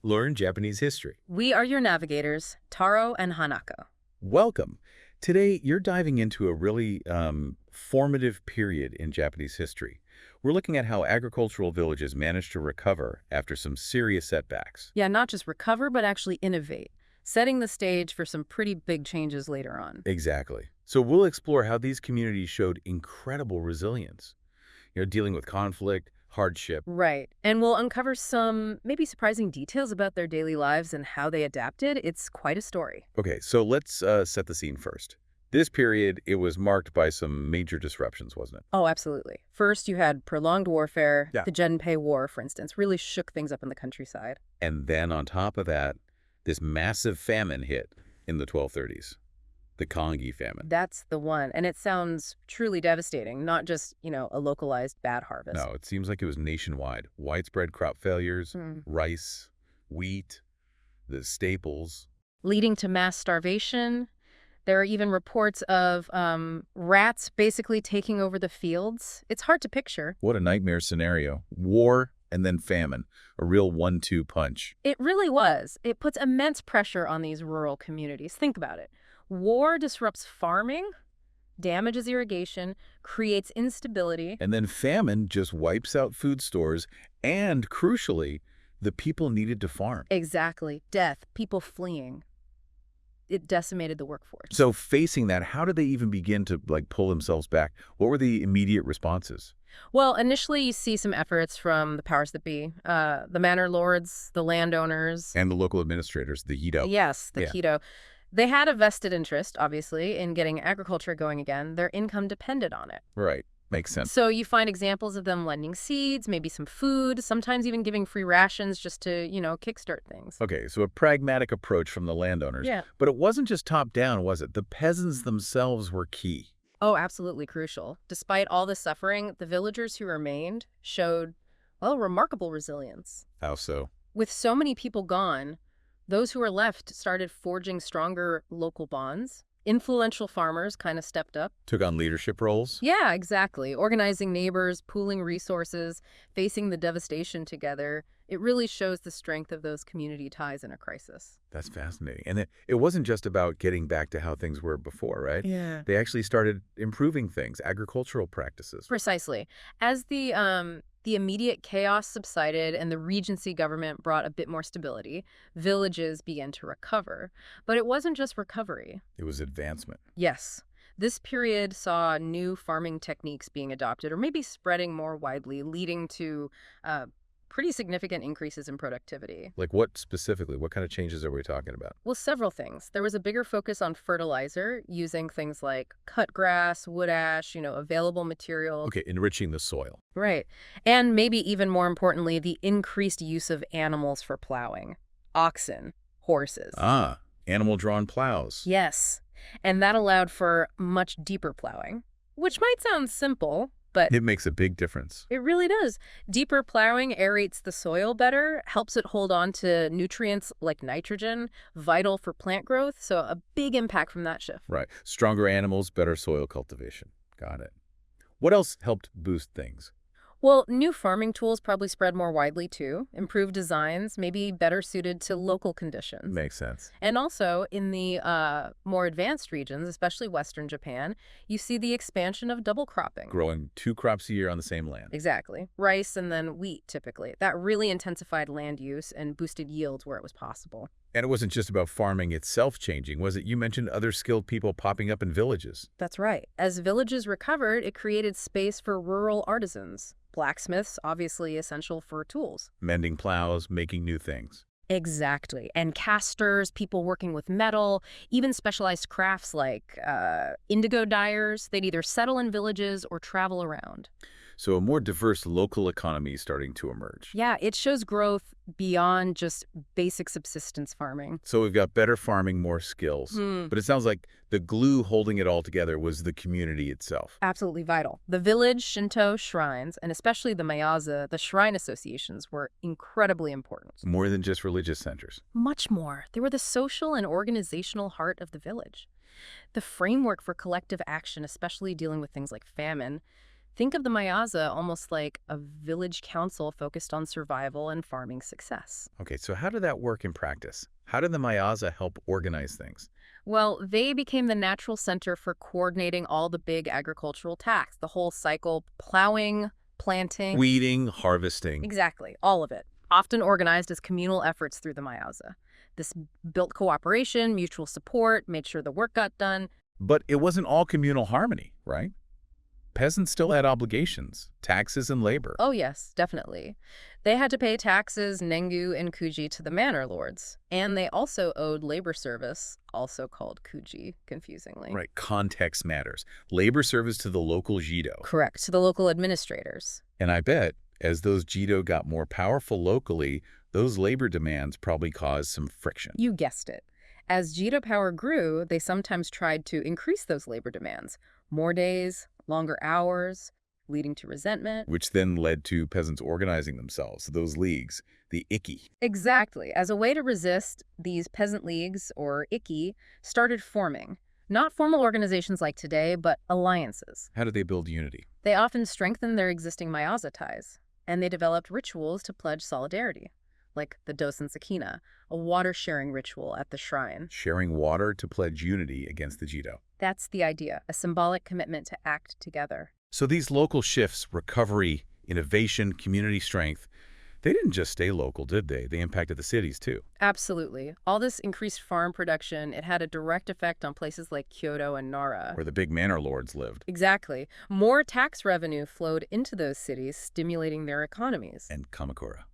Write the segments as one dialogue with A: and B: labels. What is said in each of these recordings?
A: Learn Japanese history.
B: We are your navigators, Taro and Hanako.
A: Welcome. Today, you're diving into a really formative period in Japanese history. We're looking at how agricultural villages managed to recover after some serious setbacks.
B: Yeah, not just recover, but actually innovate, setting the stage for some pretty big changes later on.
A: Exactly. So we'll explore how these communities showed incredible resilience, dealing with conflict, hardship.
B: Right. And we'll uncover some maybe surprising details about their daily lives and how they adapted. It's quite a story.
A: Okay, so let's set the scene first. This period, it was marked by some major disruptions, wasn't it?
B: Oh, absolutely. First, you had prolonged warfare.
A: Yeah.
B: The Genpei War, for instance, really shook things up in the countryside.
A: And then on top of that, this massive famine hit in the 1230s, the Kangi famine.
B: That's the one. And it sounds truly devastating, not just, a localized bad harvest.
A: No, it seems like it was nationwide. Widespread crop failures, rice, wheat, the staples.
B: Leading to mass starvation. There are even reports of rats basically taking over the fields. It's hard to picture.
A: What a nightmare scenario. War and then famine, a real 1-2 punch.
B: It really was. It puts immense pressure on these rural communities. Think about it. War disrupts farming, damages irrigation, creates instability.
A: And then famine just wipes out food stores and, crucially, the people needed to farm.
B: Exactly. Death, people fleeing. It decimated the workforce.
A: So facing that, how did they even begin to pull themselves back? What were the immediate responses?
B: Well, initially you see some efforts from the powers that be, the manor lords, the landowners.
A: And the local administrators, the Yido.
B: Yes, the Kido. They had a vested interest, obviously, in getting agriculture going again. Their income depended on it.
A: Right. Makes sense.
B: So you find examples of them lending seeds, maybe some food, sometimes even giving free rations just to, kickstart things.
A: Okay, so a pragmatic approach from the landowners.
B: Yeah.
A: But it wasn't just top-down, was it? The peasants themselves were key.
B: Oh, absolutely crucial. Despite all the suffering, the villagers who remained showed, well, remarkable resilience.
A: How so?
B: With so many people gone, those who were left started forging stronger local bonds. Influential farmers kind of stepped up.
A: Took on leadership roles?
B: Yeah, exactly. Organizing neighbors, pooling resources, facing the devastation together. It really shows the strength of those community ties in a crisis.
A: That's fascinating. And it wasn't just about getting back to how things were before, right?
B: Yeah.
A: They actually started improving things, agricultural practices.
B: Precisely. As the immediate chaos subsided and the Regency government brought a bit more stability, villages began to recover. But it wasn't just recovery.
A: It was advancement.
B: Yes. This period saw new farming techniques being adopted or maybe spreading more widely, leading to pretty significant increases in productivity.
A: Like what specifically? What kind of changes are we talking about?
B: Well, several things. There was a bigger focus on fertilizer, using things like cut grass, wood ash, available materials.
A: Okay, enriching the soil.
B: Right. And maybe even more importantly, the increased use of animals for plowing. Oxen, horses.
A: Ah, animal-drawn plows.
B: Yes. And that allowed for much deeper plowing, which might sound simple, but
A: It makes a big difference.
B: it really does. Deeper plowing aerates the soil better, helps it hold on to nutrients like nitrogen, vital for plant growth. So a big impact from that shift.
A: Right. Stronger animals, better soil cultivation. Got it. What else helped boost things?
B: Well, new farming tools probably spread more widely too. Improved designs, maybe better suited to local conditions.
A: Makes sense.
B: And also in the more advanced regions, especially Western Japan, you see the expansion of double cropping.
A: Growing 2 crops a year on the same land.
B: Exactly. Rice and then wheat, typically. That really intensified land use and boosted yields where it was possible.
A: And it wasn't just about farming itself changing, was it? You mentioned other skilled people popping up in villages.
B: That's right. As villages recovered, it created space for rural artisans. Blacksmiths, obviously essential for tools.
A: Mending plows, making new things.
B: Exactly. And casters, people working with metal, even specialized crafts like indigo dyers. They'd either settle in villages or travel around.
A: So a more diverse local economy is starting to emerge.
B: Yeah, it shows growth beyond just basic subsistence farming.
A: So we've got better farming, more skills. But it sounds like the glue holding it all together was the community itself.
B: Absolutely vital. The village Shinto shrines, and especially the Mayaza, the shrine associations, were incredibly important.
A: More than just religious centers.
B: Much more. They were the social and organizational heart of the village. The framework for collective action, especially dealing with things like famine, Think of the Mayaza almost like a village council focused on survival and farming success.
A: Okay, so how did that work in practice? How did the Mayaza help organize things?
B: Well, they became the natural center for coordinating all the big agricultural tasks, the whole cycle, plowing, planting.
A: Weeding, harvesting.
B: Exactly, all of it, often organized as communal efforts through the Mayaza. This built cooperation, mutual support, made sure the work got done.
A: But it wasn't all communal harmony, right? Peasants still had obligations, taxes and labor.
B: Oh yes, definitely. They had to pay taxes, nengu and kuji, to the manor lords. And they also owed labor service, also called kuji, confusingly.
A: Right, context matters. Labor service to the local Jido.
B: Correct, to the local administrators.
A: And I bet as those Jido got more powerful locally, those labor demands probably caused some friction.
B: You guessed it. As Jita power grew, they sometimes tried to increase those labor demands. More days, longer hours, leading to resentment.
A: Which then led to peasants organizing themselves, those leagues, the Ikki.
B: Exactly. As a way to resist, these peasant leagues, or Ikki, started forming. Not formal organizations like today, but alliances.
A: How did they build unity?
B: They often strengthened their existing Mayaza ties, and they developed rituals to pledge solidarity, like the Dosan Sakina, a water-sharing ritual at the shrine.
A: Sharing water to pledge unity against the Jido.
B: That's the idea, a symbolic commitment to act together.
A: So these local shifts, recovery, innovation, community strength, they didn't just stay local, did they? They impacted the cities too.
B: Absolutely. All this increased farm production, it had a direct effect on places like Kyoto and Nara.
A: Where the big manor lords lived.
B: Exactly. More tax revenue flowed into those cities, stimulating their economies.
A: And Kamakura,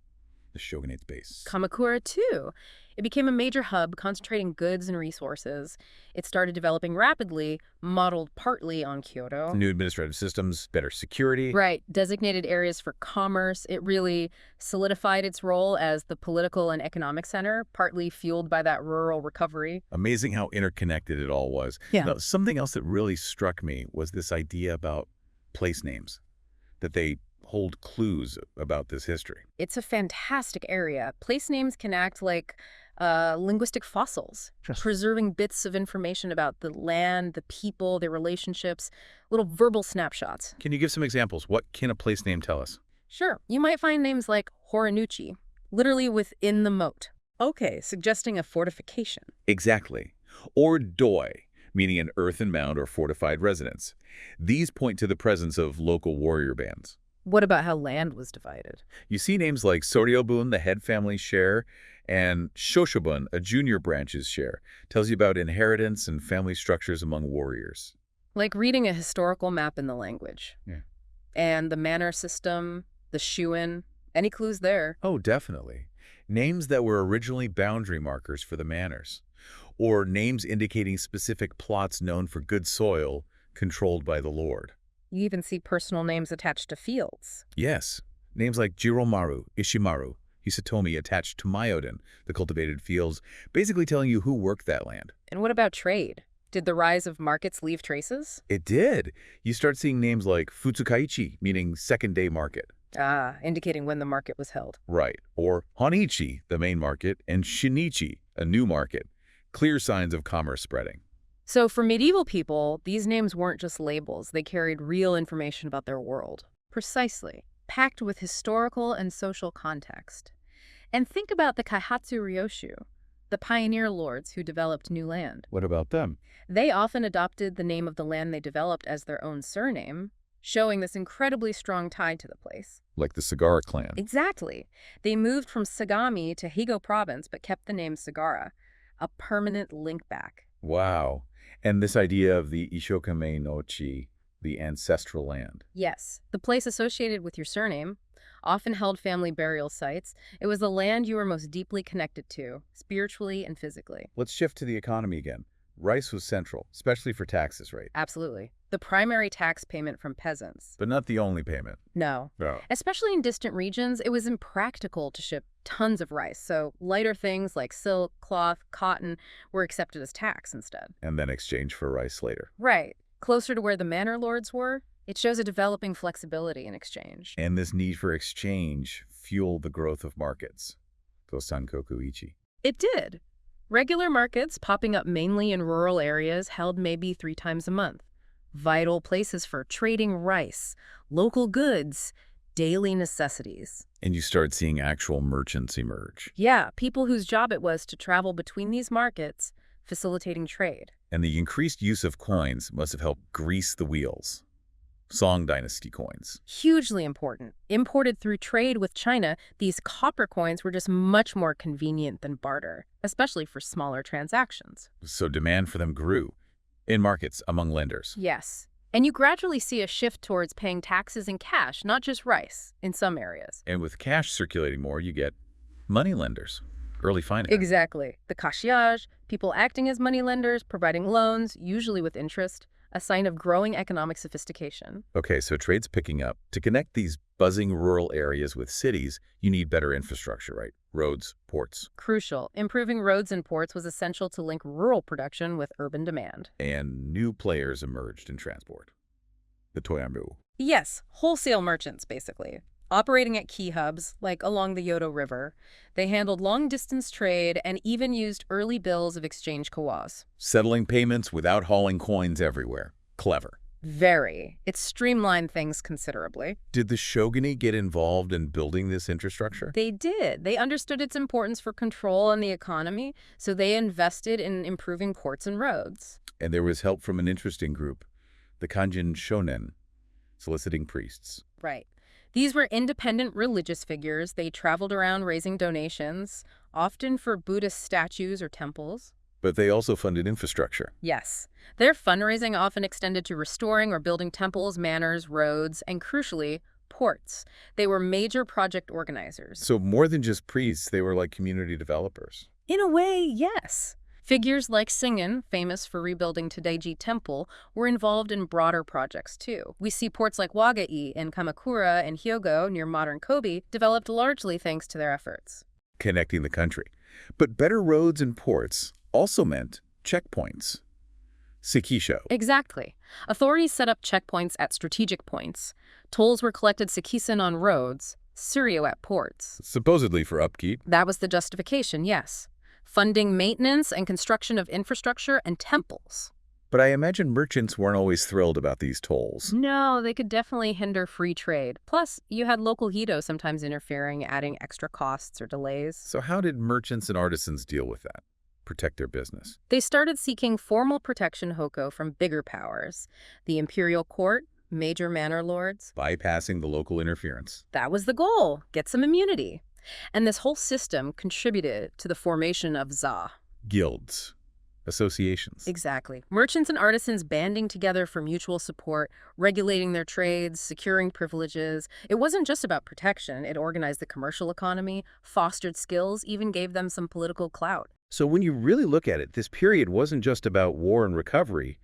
A: the shogunate's base.
B: Kamakura, too. It became a major hub, concentrating goods and resources. It started developing rapidly, modeled partly on Kyoto.
A: New administrative systems, better security.
B: Right. Designated areas for commerce. It really solidified its role as the political and economic center, partly fueled by that rural recovery.
A: Amazing how interconnected it all was.
B: Yeah.
A: Now, something else that really struck me was this idea about place names, that they hold clues about this history.
B: It's a fantastic area. Place names can act like linguistic fossils, preserving bits of information about the land, the people, their relationships, little verbal snapshots.
A: Can you give some examples? What can a place name tell us?
B: Sure, you might find names like Horinuchi, literally within the moat. Okay, suggesting a fortification.
A: Exactly. Or doi, meaning an earthen mound or fortified residence. These point to the presence of local warrior bands.
B: What about how land was divided?
A: You see names like Soryobun, the head family's share, and Shoshobun, a junior branch's share. Tells you about inheritance and family structures among warriors.
B: Like reading a historical map in the language.
A: Yeah.
B: And the manor system, the shuin, any clues there?
A: Oh, definitely. Names that were originally boundary markers for the manors. Or names indicating specific plots known for good soil controlled by the lord.
B: You even see personal names attached to fields.
A: Yes. Names like Jiromaru, Ishimaru, Hisatomi attached to Myoden, the cultivated fields, basically telling you who worked that land.
B: And what about trade? Did the rise of markets leave traces?
A: It did. You start seeing names like Futsukaichi, meaning second-day market.
B: Ah, indicating when the market was held.
A: Right. Or Honichi, the main market, and Shinichi, a new market. Clear signs of commerce spreading.
B: So for medieval people, these names weren't just labels. They carried real information about their world. Precisely. Packed with historical and social context. And think about the Kaihatsu Ryoshu, the pioneer lords who developed new land.
A: What about them?
B: They often adopted the name of the land they developed as their own surname, showing this incredibly strong tie to the place.
A: Like the Sagara clan.
B: Exactly. They moved from Sagami to Higo province but kept the name Sagara, a permanent link back.
A: Wow. And this idea of the Ishokame no Chi, the ancestral land.
B: Yes, the place associated with your surname, often held family burial sites. It was the land you were most deeply connected to, spiritually and physically.
A: Let's shift to the economy again. Rice was central, especially for taxes, right?
B: Absolutely. The primary tax payment from peasants.
A: But not the only payment.
B: No.
A: No.
B: Especially in distant regions, it was impractical to ship tons of rice, so lighter things like silk, cloth, cotton were accepted as tax instead.
A: And then exchange for rice later.
B: Right. Closer to where the manor lords were, it shows a developing flexibility in exchange.
A: And this need for exchange fueled the growth of markets. Gosankoku Ichi.
B: It did. Regular markets, popping up mainly in rural areas, held maybe 3 times a month. vital places for trading rice, local goods, daily necessities.
A: And you start seeing actual merchants emerge.
B: Yeah, people whose job it was to travel between these markets, facilitating trade.
A: And the increased use of coins must have helped grease the wheels. Song Dynasty coins.
B: Hugely important. Imported through trade with China, these copper coins were just much more convenient than barter, especially for smaller transactions.
A: So demand for them grew in markets among lenders.
B: Yes. And you gradually see a shift towards paying taxes in cash, not just rice, in some areas.
A: And with cash circulating more, you get money lenders, early finance.
B: Exactly. The cachiage, people acting as moneylenders, providing loans, usually with interest, a sign of growing economic sophistication.
A: Okay, so trade's picking up. To connect these buzzing rural areas with cities, you need better infrastructure, right? Roads, ports.
B: Crucial. Improving roads and ports was essential to link rural production with urban demand.
A: And new players emerged in transport. The Toyambu.
B: Yes, wholesale merchants, basically. Operating at key hubs, like along the Yodo River, they handled long-distance trade and even used early bills of exchange kawas.
A: Settling payments without hauling coins everywhere. Clever.
B: Very. It streamlined things considerably.
A: Did the shogunate get involved in building this infrastructure?
B: They did. They understood its importance for control on the economy, so they invested in improving ports and roads.
A: And there was help from an interesting group, the Kanjin Shonen, soliciting priests.
B: Right. These were independent religious figures. They traveled around raising donations, often for Buddhist statues or temples.
A: But they also funded infrastructure.
B: Yes. Their fundraising often extended to restoring or building temples, manors, roads, and crucially, ports. They were major project organizers.
A: So more than just priests, they were like community developers.
B: In a way, yes. Figures like Singen, famous for rebuilding Todaiji Temple, were involved in broader projects too. We see ports like Wagai and Kamakura and Hyogo near modern Kobe developed largely thanks to their efforts.
A: Connecting the country. But better roads and ports also meant checkpoints. Sekisho.
B: Exactly. Authorities set up checkpoints at strategic points. Tolls were collected sekisen on roads, surio at ports.
A: Supposedly for upkeep.
B: That was the justification, yes. Funding maintenance and construction of infrastructure and temples.
A: But I imagine merchants weren't always thrilled about these tolls.
B: No, they could definitely hinder free trade. Plus, you had local Hito sometimes interfering, adding extra costs or delays.
A: So how did merchants and artisans deal with that? Protect their business?
B: They started seeking formal protection hoko from bigger powers. The imperial court, major manor lords.
A: Bypassing the local interference.
B: That was the goal, get some immunity. And this whole system contributed to the formation of za.
A: Guilds. Associations.
B: Exactly. Merchants and artisans banding together for mutual support, regulating their trades, securing privileges. It wasn't just about protection. It organized the commercial economy, fostered skills, even gave them some political clout.
A: So when you really look at it, this period wasn't just about war and recovery.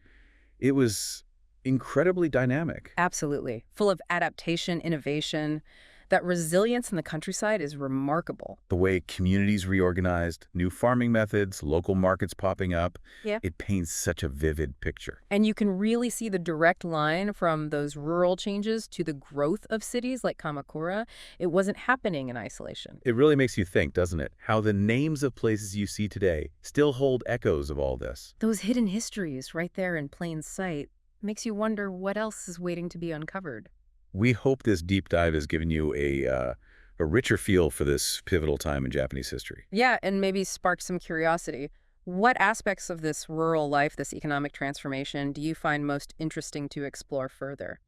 A: It was incredibly dynamic.
B: Absolutely. Full of adaptation, innovation. That resilience in the countryside is remarkable.
A: The way communities reorganized, new farming methods, local markets popping up,
B: Yeah.
A: it paints such a vivid picture.
B: And you can really see the direct line from those rural changes to the growth of cities like Kamakura. It wasn't happening in isolation.
A: It really makes you think, doesn't it, how the names of places you see today still hold echoes of all this.
B: Those hidden histories right there in plain sight makes you wonder what else is waiting to be uncovered.
A: We hope this deep dive has given you a richer feel for this pivotal time in Japanese history.
B: Yeah, and maybe spark some curiosity. What aspects of this rural life, this economic transformation, do you find most interesting to explore further?